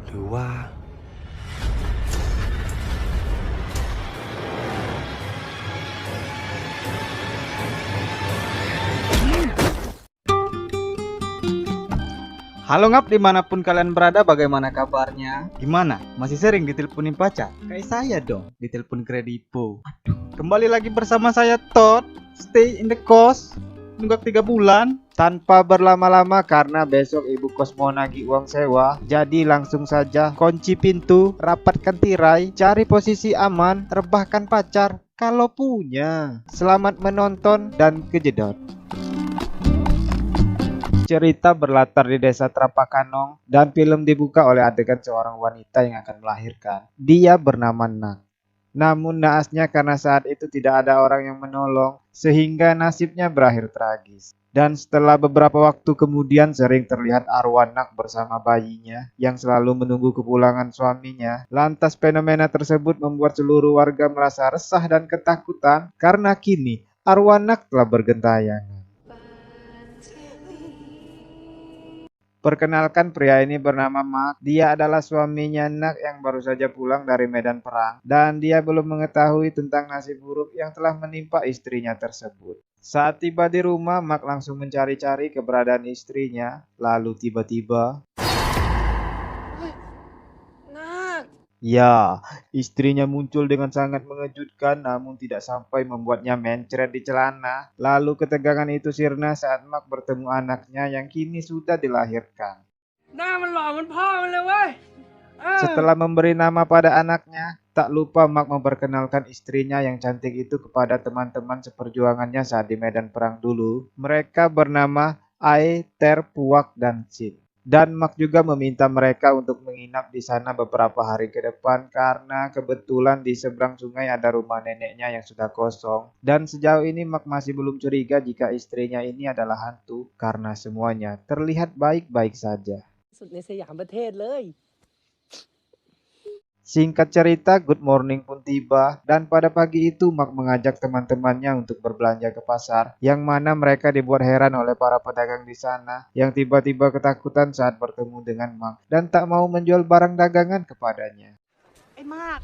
หรือว่า Halo ngap, dimanapun kalian berada, bagaimana kabarnya? Gimana? Masih sering diteleponin pacar? Kayak saya dong, ditelepon kredipo. Kembali lagi bersama saya Todd. Stay in the coast. Nunggak 3 bulan. Tanpa berlama-lama karena besok ibu kos mau nagih uang sewa. Jadi langsung saja kunci pintu, rapatkan tirai, cari posisi aman, rebahkan pacar kalau punya. Selamat menonton dan kejedot. Cerita berlatar di desa Trapakanong dan film dibuka oleh adegan seorang wanita yang akan melahirkan. Dia bernama Nak. Namun naasnya karena saat itu tidak ada orang yang menolong sehingga nasibnya berakhir tragis. Dan setelah beberapa waktu kemudian sering terlihat arwah Nak bersama bayinya yang selalu menunggu kepulangan suaminya. Lantas fenomena tersebut membuat seluruh warga merasa resah dan ketakutan karena kini arwah Nak telah bergentayangan. Perkenalkan, pria ini bernama Mark. Dia adalah suaminya Nak yang baru saja pulang dari medan perang. Dan dia belum mengetahui tentang nasib buruk yang telah menimpa istrinya tersebut. Saat tiba di rumah, Mark langsung mencari-cari keberadaan istrinya. Lalu tiba-tiba, ya, istrinya muncul dengan sangat mengejutkan namun tidak sampai membuatnya mencret di celana. Lalu ketegangan itu sirna saat Mark bertemu anaknya yang kini sudah dilahirkan. Setelah memberi nama pada anaknya, tak lupa Mark memperkenalkan istrinya yang cantik itu kepada teman-teman seperjuangannya saat di medan perang dulu. Mereka bernama Ai, Ter, Puak, dan Sin. Dan Mark juga meminta mereka untuk menginap di sana beberapa hari ke depan karena kebetulan di seberang sungai ada rumah neneknya yang sudah kosong. Dan sejauh ini Mark masih belum curiga jika istrinya ini adalah hantu karena semuanya terlihat baik-baik saja. สุดในสยามประเทศเลย Singkat cerita, good morning pun tiba dan pada pagi itu Mark mengajak teman-temannya untuk berbelanja ke pasar, yang mana mereka dibuat heran oleh para pedagang di sana yang tiba-tiba ketakutan saat bertemu dengan Mark dan tak mau menjual barang dagangan kepadanya. ไอ้มาก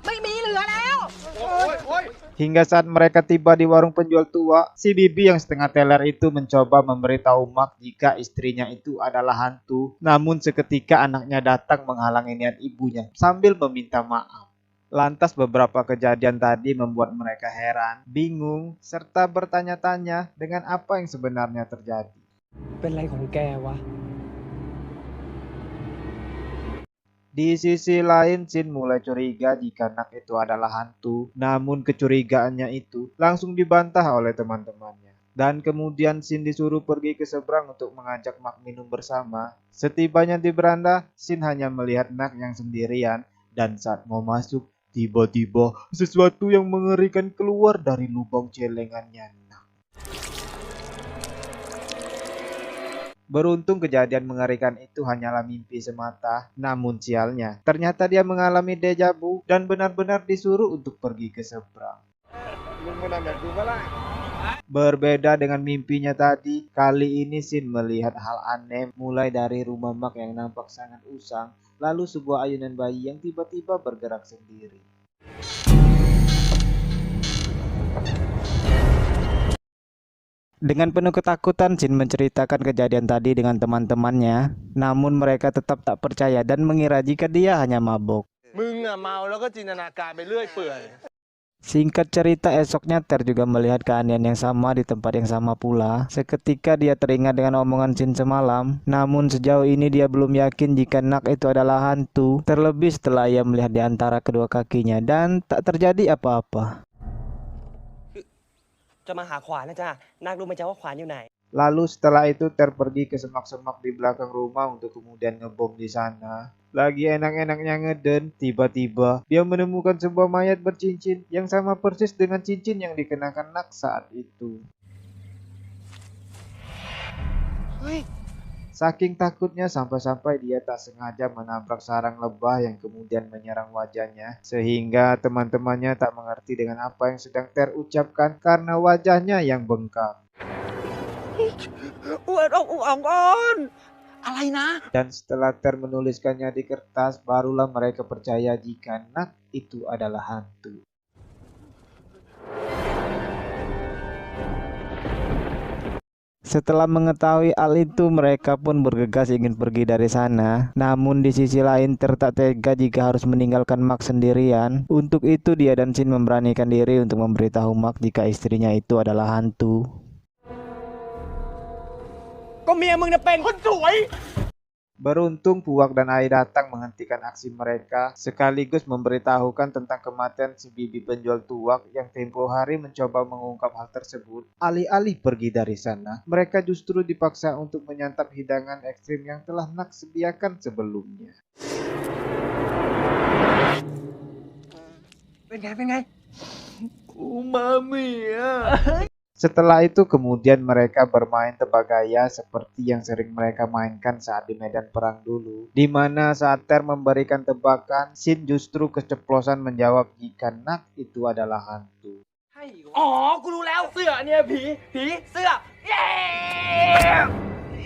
ไม่มีเหลือแล้ว Hingga saat mereka tiba di warung penjual tua, si bibi yang setengah teler itu mencoba memberitahu Mark jika istrinya itu adalah hantu. Namun seketika anaknya datang menghalangi niat ibunya sambil meminta maaf. Lantas beberapa kejadian tadi membuat mereka heran, bingung, serta bertanya-tanya dengan apa yang sebenarnya terjadi. เป็นไรของแกวะ Di sisi lain, Shin mulai curiga jika Nak itu adalah hantu. Namun kecurigaannya itu langsung dibantah oleh teman-temannya. Dan kemudian Shin disuruh pergi ke seberang untuk mengajak Mark minum bersama. Setibanya di beranda, Shin hanya melihat Nak yang sendirian. Dan saat mau masuk, tiba-tiba sesuatu yang mengerikan keluar dari lubang celengannya. Beruntung kejadian mengerikan itu hanyalah mimpi semata, namun sialnya, ternyata dia mengalami dejavu dan benar-benar disuruh untuk pergi ke seberang. Berbeda dengan mimpinya tadi, kali ini Shin melihat hal aneh mulai dari rumah Mark yang nampak sangat usang, lalu sebuah ayunan bayi yang tiba-tiba bergerak sendiri. Dengan penuh ketakutan, Shin menceritakan kejadian tadi dengan teman-temannya. Namun mereka tetap tak percaya dan mengira jika dia hanya mabuk. มึงอะเมาแล้วก็จินตนาการไปเรื่อยเปื่อย Singkat cerita, esoknya Ter juga melihat keanehan yang sama di tempat yang sama pula. Seketika dia teringat dengan omongan Shin semalam. Namun sejauh ini dia belum yakin jika Nak itu adalah hantu. Terlebih setelah ia melihat di antara kedua kakinya dan tak terjadi apa-apa. จะมาหาขวานนะจ๊ะนาครู้ไหมจ๊ะว่าขวานอยู่ไหน Lalu setelah itu Ter pergi ke semak-semak di belakang rumah untuk kemudian ngebom di sana. Lagi enak-enaknya ngeden, tiba-tiba dia menemukan sebuah mayat bercincin yang sama persis dengan cincin yang dikenakan Nak saat itu. Saking takutnya sampai-sampai dia tak sengaja menabrak sarang lebah yang kemudian menyerang wajahnya. Sehingga teman-temannya tak mengerti dengan apa yang sedang Ter ucapkan karena wajahnya yang bengkak. อ้วนอกอ่องอ่อน อะไรนะ Dan setelah Ter menuliskannya di kertas, barulah mereka percaya jika Nak itu adalah hantu. Setelah mengetahui hal itu, mereka pun bergegas ingin pergi dari sana. Namun di sisi lain, Ter tak tega jika harus meninggalkan Mark sendirian. Untuk itu dia dan Shin memberanikan diri untuk memberitahu Mark jika istrinya itu adalah hantu. ก็เมียมึงจะเป็นคนสวย Beruntung Puak dan Ai datang menghentikan aksi mereka, sekaligus memberitahukan tentang kematian si bibi penjual tuak yang tempo hari mencoba mengungkap hal tersebut. Alih-alih pergi dari sana, mereka justru dipaksa untuk menyantap hidangan ekstrim yang telah Nak sediakan sebelumnya. เป็นไง Umami ya. Setelah itu kemudian mereka bermain tebak gaya seperti yang sering mereka mainkan saat di medan perang dulu, di mana saat Ter memberikan tebakan, Shin justru keceplosan menjawab jika Nak itu adalah hantu. อ๋อ กูรู้แล้ว เสื้อเนี่ยผีเสื้อ เย้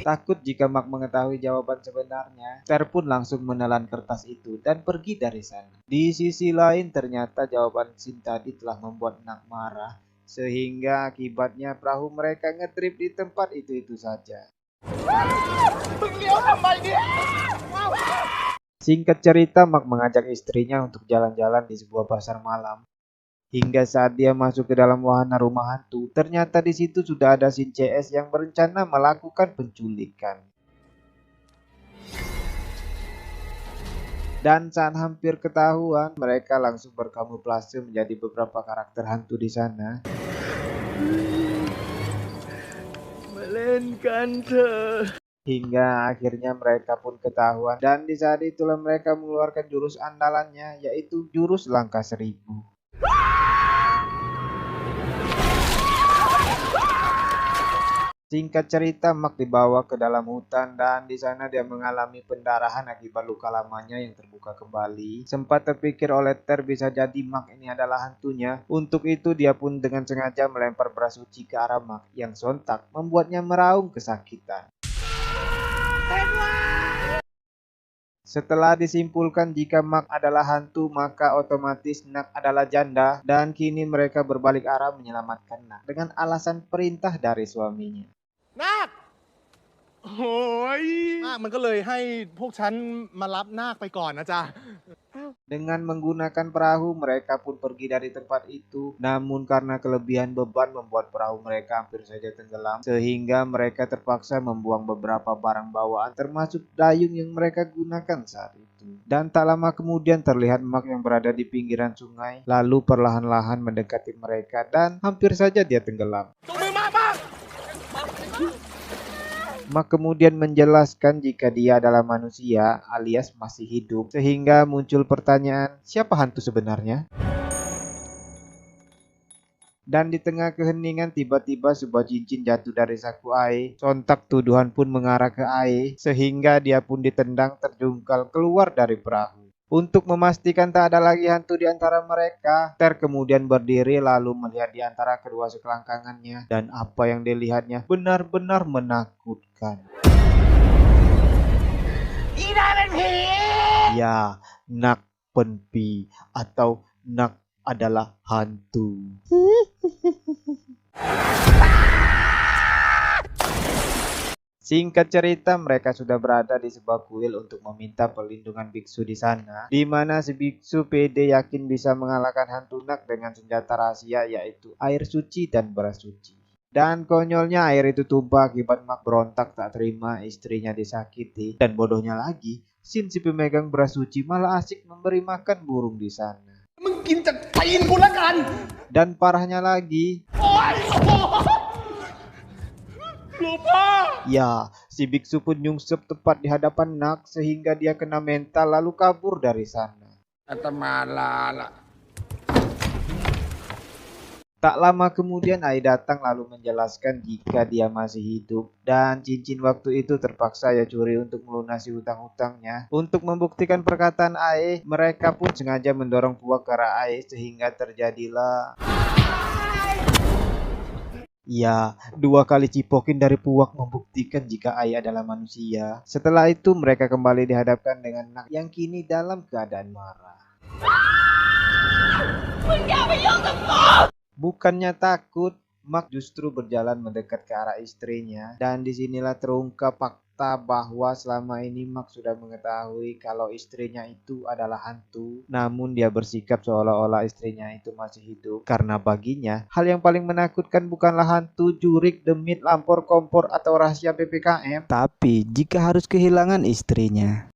Takut jika Mark mengetahui jawaban sebenarnya, Ter pun langsung menelan kertas itu dan pergi dari sana. Di sisi lain ternyata jawaban Shin tadi telah membuat Nak marah, sehingga akibatnya perahu mereka ngetrip di tempat itu saja. Singkat cerita, Mark mengajak istrinya untuk jalan-jalan di sebuah pasar malam. Hingga saat dia masuk ke dalam wahana rumah hantu, ternyata di situ sudah ada Shin CS yang berencana melakukan penculikan. Dan saat hampir ketahuan, mereka langsung berkamuflase menjadi beberapa karakter hantu di sana. Melenkan ธอ Hingga akhirnya mereka pun ketahuan, dan di saat itulah mereka mengeluarkan jurus andalannya, yaitu jurus langkah 1000. Singkat cerita, Mark dibawa ke dalam hutan dan di sana dia mengalami pendarahan akibat luka lamanya yang terbuka kembali. Sempat terpikir oleh Ter bisa jadi Mark ini adalah hantunya. Untuk itu dia pun dengan sengaja melempar beras suci ke arah Mark yang sontak membuatnya meraung kesakitan. Setelah disimpulkan jika Mark adalah hantu, maka otomatis Nak adalah janda dan kini mereka berbalik arah menyelamatkan Nak dengan alasan perintah dari suaminya. นาคโอ้ยนาคมันก็เลยให้พวกฉันมารับนาคไปก่อนนะจ๊ะ Dengan menggunakan perahu, mereka pun pergi dari tempat itu. Namun karena kelebihan beban membuat perahu mereka hampir saja tenggelam, sehingga mereka terpaksa membuang beberapa barang bawaan termasuk dayung yang mereka gunakan saat itu. Dan tak lama kemudian terlihat Mark yang berada di pinggiran sungai, lalu perlahan-lahan mendekati mereka dan hampir saja dia tenggelam. Mark kemudian menjelaskan jika dia adalah manusia alias masih hidup, sehingga muncul pertanyaan, siapa hantu sebenarnya? Dan di tengah keheningan tiba-tiba sebuah cincin jatuh dari saku Ai. Sontak tuduhan pun mengarah ke Ai, sehingga dia pun ditendang terjungkal keluar dari perahu. Untuk memastikan tak ada lagi hantu di antara mereka, Ter kemudian berdiri lalu melihat di antara kedua selangkangannya, dan apa yang dilihatnya benar-benar menakutkan. Ya, Nak Penpi atau Nak adalah hantu. Singkat cerita, mereka sudah berada di sebuah kuil untuk meminta perlindungan biksu di sana, di mana si biksu pede yakin bisa mengalahkan hantu Nak dengan senjata rahasia yaitu air suci dan beras suci. Dan konyolnya air itu tumpah akibat Mark berontak tak terima istrinya disakiti, dan bodohnya lagi, Shin si pemegang beras suci malah asik memberi makan burung di sana. มึงกินจากตีนกูละกัน Dan parahnya lagi, หลวงพ่อ ya, si biksu pun nyungsep tepat di hadapan Nak sehingga dia kena mental lalu kabur dari sana. อาตมาลาละ Tak lama kemudian Ai datang lalu menjelaskan jika dia masih hidup dan cincin waktu itu terpaksa ia curi untuk melunasi hutang-hutangnya. Untuk membuktikan perkataan Ai, mereka pun sengaja mendorong Puak ke arah Ai sehingga terjadilah Ya, 2 kali cipokin dari Puak membuktikan jika Ai adalah manusia. Setelah itu mereka kembali dihadapkan dengan Nak yang kini dalam keadaan marah. Bukannya takut, Mak justru berjalan mendekat ke arah istrinya, dan disinilah terungkap fakta bahwa selama ini Mak sudah mengetahui kalau istrinya itu adalah hantu, namun dia bersikap seolah-olah istrinya itu masih hidup, karena baginya hal yang paling menakutkan bukanlah hantu, jurik, demit, lampor, kompor, atau rahasia PPKM, tapi jika harus kehilangan istrinya.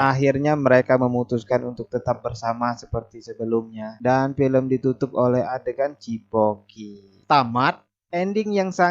Akhirnya mereka memutuskan untuk tetap bersama seperti sebelumnya, dan film ditutup oleh adegan cipoki. Tamat. Ending yang sangat